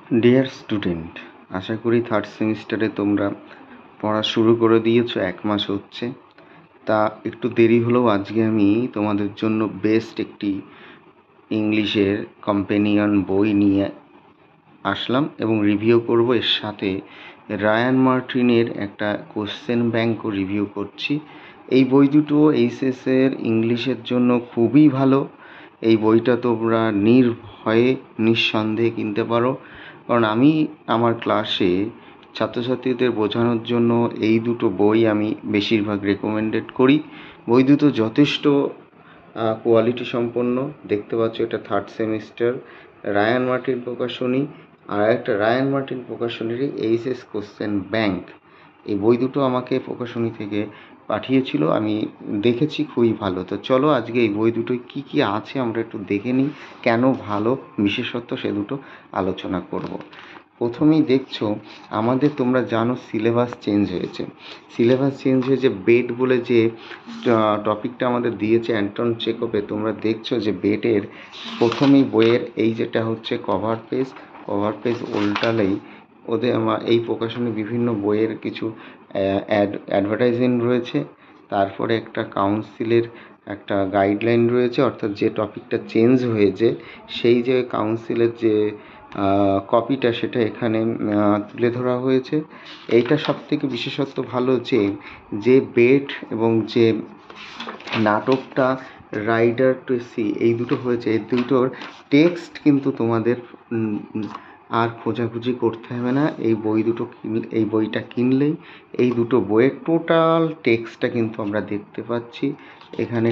Dear student, আশা করি third সেমিস্টারে তোমরা পড়া শুরু করে দিয়েছো। 1 মাস হচ্ছে, তা একটু দেরি হলেও আজকে আমি তোমাদের জন্য বেস্ট একটি ইংলিশের কম্পেনিয়ন বই নিয়ে আসলাম এবং রিভিউ করব। এর সাথে রায়ান মার্টিনের একটা কোশ্চেন ব্যাংকও রিভিউ করছি। এই বই দুটো এইচএসের ইংলিশের জন্য খুবই ভালো। এই বইটা তোমরা নির্ভয়ে নিঃসন্দেহে কিনতে পারো, কারণ আমি আমার ক্লাসে ছাত্রছাত্রীদের বোঝানোর জন্য এই দুটো বই আমি বেশিরভাগ রেকমেন্ডেড করি। বই দুটো যথেষ্ট কোয়ালিটি সম্পন্ন। দেখতে পাচ্ছ এটা থার্ড সেমিস্টার রায়ান মার্টিন প্রকাশনী, আর একটা রায়ান মার্টিন প্রকাশনীরই এইচএস কোশ্চেন ব্যাংক। এই বই দুটো আমাকে প্রকাশনী থেকে পাঠিয়েছিল, আমি দেখেছি, খুবই ভালো। তো চলো আজকে এই বই দুটোয় কী কী আছে আমরা একটু দেখে নিই, কেন ভালো, বিশেষত্ব সে দুটো আলোচনা করব। প্রথমেই দেখছো আমাদের, তোমরা জানো সিলেবাস চেঞ্জ হয়েছে। সিলেবাস চেঞ্জ হয়েছে, বেট বলে যে টপিকটা আমাদের দিয়েছে অ্যান্টন চেকোভে। তোমরা দেখছো যে বেটের প্রথমেই বইয়ের এই যেটা হচ্ছে কভার পেজ উল্টালেই ওদের এই প্রকাশনী বিভিন্ন বইয়ের কিছু অ্যাডভার্টাইজমেন্ট রয়েছে। তারপরে একটা কাউন্সিলের একটা গাইডলাইন রয়েছে, অর্থাৎ যে টপিকটা চেঞ্জ হয়েছে সেই যে কাউন্সিলের যে কপিটা সেটা এখানে তুলে ধরা হয়েছে। এইটা সবথেকে বিশেষত্ব ভালো যে বেট এবং যে নাটকটা রাইডার টু সি এই দুটো হয়েছে, এই দুটোর টেক্সট কিন্তু তোমাদের আর খোঁজাখুঁজি করতে হবে না। এই বইটা কিনলেই এই দুটো বইয়ের টোটাল টেক্সটটা কিন্তু আমরা দেখতে পাচ্ছি। এখানে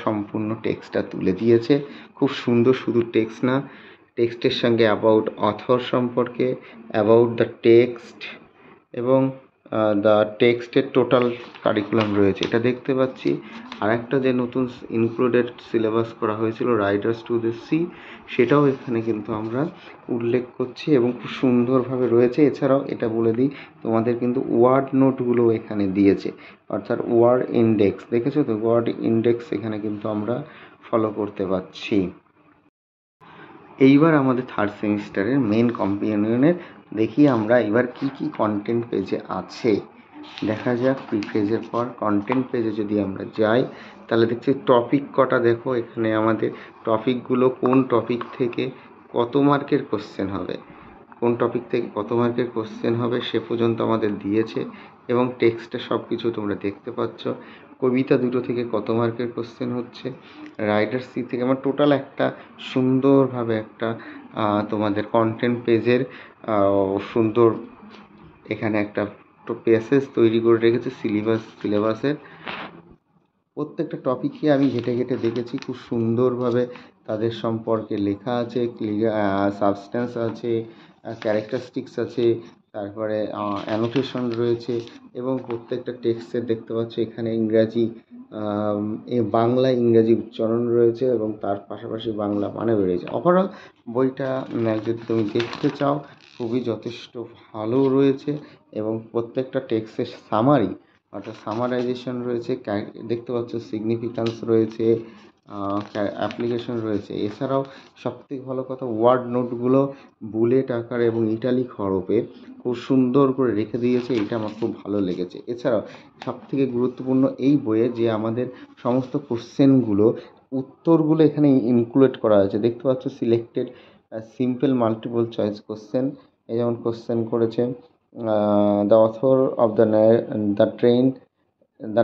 সম্পূর্ণ টেক্সটটা তুলে দিয়েছে, খুব সুন্দর। শুধু টেক্সট না, টেক্সটের সঙ্গে অ্যাবাউট অথর সম্পর্কে, অ্যাবাউট দ্য টেক্সট এবং দ্য টেক্সটের টোটাল কারিকুলাম রয়েছে, এটা দেখতে পাচ্ছি। আর একটা যে নতুন ইনক্লুডেড সিলেবাস করা হয়েছিল রাইডার্স টু দ্য সি, সেটাও এখানে কিন্তু আমরা উল্লেখ করছি এবং খুব সুন্দরভাবে রয়েছে। এছাড়াও এটা বলে দিই, তোমাদের কিন্তু ওয়ার্ড নোটগুলো এখানে দিয়েছে, অর্থাৎ ওয়ার্ড ইন্ডেক্স। দেখেছো তো, ওয়ার্ড ইন্ডেক্স এখানে কিন্তু আমরা ফলো করতে পারছি। এইবার আমাদের থার্ড সেমিস্টারের মেন কম্পেনিয়নের দেখি আমরা এবার কি কি কন্টেন্ট পেজে আছে। দেখা যাক প্রিফেজের পর কন্টেন্ট পেজে যদি আমরা যাই, তাহলে দেখছি টপিক কটা। দেখো এখানে আমাদের টপিকগুলো, কোন টপিক থেকে কত মার্কের কোশ্চেন হবে, সে পর্যন্ত আমাদের দিয়েছে এবং টেক্সটে সব কিছু তোমরা দেখতে পাচ্ছ। কবিতা দুটো থেকে কত মার্কের কোশ্চেন হচ্ছে, রাইডার সি থেকে। আমার টোটাল একটা সুন্দরভাবে একটা তোমাদের কন্টেন্ট পেজের সুন্দর এখানে একটা প্যাসেজ তৈরি করে রেখেছে সিলেবাসের। প্রত্যেকটা টপিককে আমি ঘেটে দেখেছি, খুব সুন্দরভাবে তাদের সম্পর্কে লেখা আছে, সাবস্ট্যান্স আছে, ক্যারেক্টারিস্টিক্স আছে, তারপরে অ্যানোটেশন রয়েছে এবং প্রত্যেকটা টেক্সটের দেখতে পাচ্ছ এখানে বাংলা ইংরাজি উচ্চারণ রয়েছে এবং তার পাশাপাশি বাংলা মানে রয়েছে। ওভারঅল বইটা যদি তুমি দেখতে চাও খুবই যথেষ্ট ভালো রয়েছে এবং প্রত্যেকটা টেক্সটের সামারি অর্থাৎ সামারাইজেশন রয়েছে, দেখতে পাচ্ছ সিগনিফিক্যান্স রয়েছে, অ্যাপ্লিকেশন রয়েছে। এছাড়াও সবথেকে ভালো কথা, ওয়ার্ড নোটগুলো বুলেট আকারে এবং ইটালিক হরফে খুব সুন্দর করে রেখে দিয়েছে, এটা আমার খুব ভালো লেগেছে। এছাড়াও সবথেকে গুরুত্বপূর্ণ এই বইয়ে যে আমাদের সমস্ত কোশ্চেনগুলো, উত্তরগুলো এখানে ইনক্লুড করা হয়েছে। দেখতে পাচ্ছ selected simple multiple choice question, এই যেমন কোশ্চেন করেছে the author of the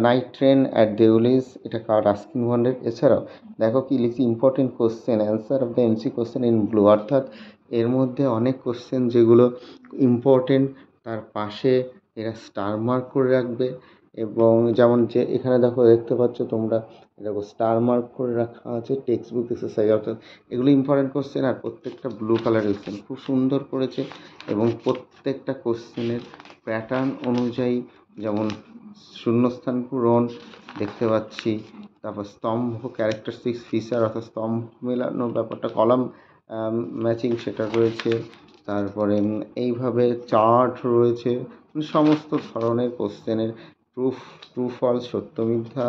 night train at Deoli, এটা রাস্কিন বন্ডের। এছাড়াও দেখো কি লিখছি, important question answer of the MC question in blue, অর্থাৎ এর মধ্যে অনেক কোশ্চেন যেগুলো ইম্পর্টেন্ট তার পাশে এরা স্টার মার্ক করে রাখবে। এবং যেমন যে এখানে দেখতে পাচ্ছ তোমরা, দেখো স্টার মার্ক করে রাখা আছে টেক্সট বুক এক্সারসাইজ, অর্থাৎ এগুলো ইম্পর্টেন্ট কোশ্চেন আর প্রত্যেকটা ব্লু কালারের কোশ্চেন খুব সুন্দর করেছে। এবং প্রত্যেকটা কোশ্চেনের প্যাটার্ন অনুযায়ী, যেমন শূন্যস্থান পূরণ দেখতে পাচ্ছি, তারপর স্তম্ভ ক্যারেক্টারিস্টিক্স ফিচার অর্থাৎ স্তম্ভ মেলানোর ব্যাপারটা, কলাম ম্যাচিং সেটা রয়েছে, তারপরে এইভাবে চার্ট রয়েছে, সমস্ত ধরনের কোশ্চেনের ট্রু ফলস, সত্য মিথ্যা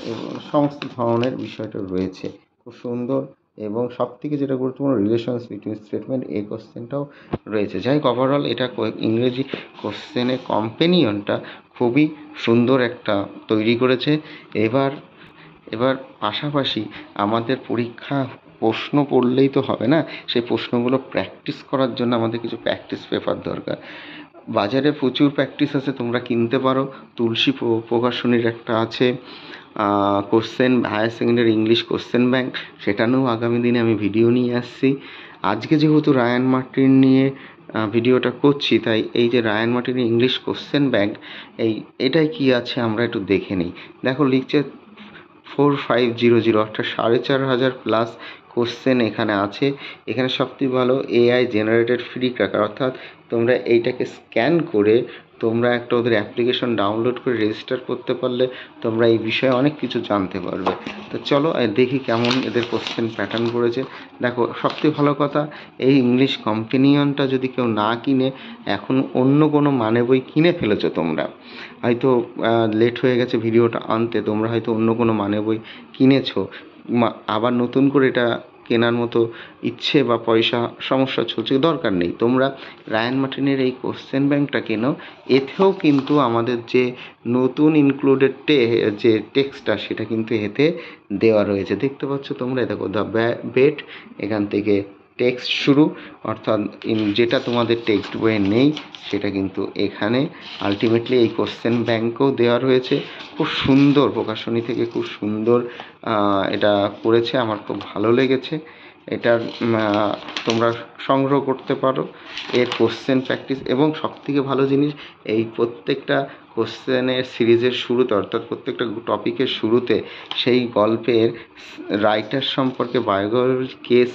এবং সমস্ত ধরনের বিষয়টা রয়েছে। খুব সুন্দর এবং সবথেকে যেটা গুরুত্বপূর্ণ রিলেশনস বিটুইন স্টেটমেন্ট, এই কোশ্চেনটাও রয়েছে। যাই হোক, ওভারঅল এটা ইংরেজি কোশ্চেনের কম্পেনিয়নটা খুবই সুন্দর একটা তৈরি করেছে। এবার পাশাপাশি আমাদের পরীক্ষা প্রশ্ন পড়লেই তো হবে না, সেই প্রশ্নগুলো প্র্যাকটিস করার জন্য আমাদের কিছু প্র্যাকটিস পেপার দরকার। বাজারে প্রচুর প্র্যাকটিস আছে, তোমরা কিনতে পারো। তুলসী প্রকাশনীর একটা আছে question higher secondary English question bank, সেটা নিয়েও আগামী দিনে আমি ভিডিও নিয়ে আসছি। আজকে যেহেতু রায়ান মার্টিন নিয়ে ভিডিওটা করছি, তাই এই যে রায়ান মার্টিনের ইংলিশ কোশ্চেন ব্যাংক, এটাই কি আছে আমরা একটু দেখে নিই। দেখো লিখছে 4500, অর্থাৎ 4500 প্লাস কোশ্চেন এখানে আছে। এখানে সবথেকে ভালো এআই জেনারেটেড ফ্রি ক্র্যাকার, অর্থাৎ তোমরা এইটাকে স্ক্যান করে তোমরা একটা ওদের অ্যাপ্লিকেশন ডাউনলোড করে রেজিস্টার করতে পারলে তোমরা এই বিষয়ে অনেক কিছু জানতে পারবে। তো চলো দেখি কেমন এদের কোশ্চেন প্যাটার্ন করেছে। দেখো, সবথেকে ভালো কথা, এই ইংলিশ কম্পেনিয়নটা যদি কেউ না কিনে, এখন অন্য কোনো মানে বই কিনে ফেলেছো তোমরা, হয়তো লেট হয়ে গেছে ভিডিওটা আনতে, তোমরা হয়তো অন্য কোনো মানে বই কিনেছো, আবার নতুন করে এটা কেনার মতো ইচ্ছে বা পয়সা সমস্যা চলছে, দরকার নেই। তোমরা রায়ান মার্টিনের এই কোশ্চেন ব্যাংকটা কেনো। এতেও কিন্তু আমাদের যে নতুন ইনক্লুডেড যে টেক্সটটা, সেটা কিন্তু এতে দেওয়া রয়েছে, দেখতে পাচ্ছ তোমরা। দেখো, দ্য বেট, এখান থেকে টেক্সট শুরু, অর্থাৎ যেটা তোমাদের টেক্সট বইয়ে নেই সেটা কিন্তু এখানে আলটিমেটলি এই কোশ্চেন ব্যাংকেও দেওয়া রয়েছে। খুব সুন্দর, প্রকাশনী থেকে খুব সুন্দর এটা করেছে, আমার খুব ভালো লেগেছে। এটা তোমরা সংগ্রহ করতে পারো এর কোশ্চেন প্র্যাকটিস। এবং সবথেকে ভালো জিনিস, এই প্রত্যেকটা কোশ্চেনের সিরিজের শুরুতে, অর্থাৎ প্রত্যেকটা টপিকের শুরুতে সেই গল্পের রাইটার সম্পর্কে বায়োগ্রাফি কেস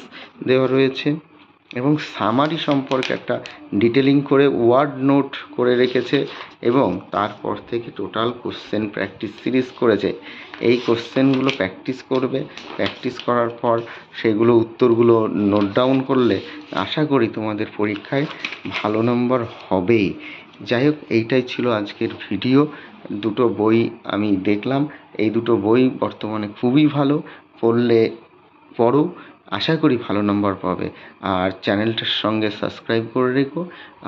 দেওয়া রয়েছে এবং সামারি সম্পর্কে একটা ডিটেলিং করে ওয়ার্ড নোট করে রেখেছে, এবং তারপর থেকে টোটাল কোশ্চেন প্র্যাকটিস সিরিজ করেছে। এই কোশ্চেনগুলো প্র্যাকটিস করবে, প্র্যাকটিস করার পর সেগুলো উত্তরগুলো নোট ডাউন করলে আশা করি তোমাদের পরীক্ষায় ভালো নম্বর হবেই। যাই হোক, এইটাই ছিল আজকের ভিডিও। দুটো বই আমি দেখলাম, এই দুটো বই বর্তমানে খুবই ভালো, পড়ো, আশা করি ভালো নম্বর পাবে। আর চ্যানেলটার সঙ্গে সাবস্ক্রাইব করে রেখো।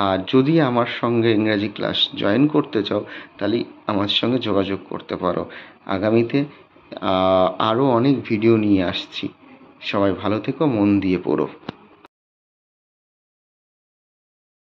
আর যদি আমার সঙ্গে ইংরাজি ক্লাস জয়েন করতে চাও, তাহলে আমার সঙ্গে যোগাযোগ করতে পারো। আগামীতে আরও অনেক ভিডিও নিয়ে আসছি। সবাই ভালো থেকো, মন দিয়ে পড়ো।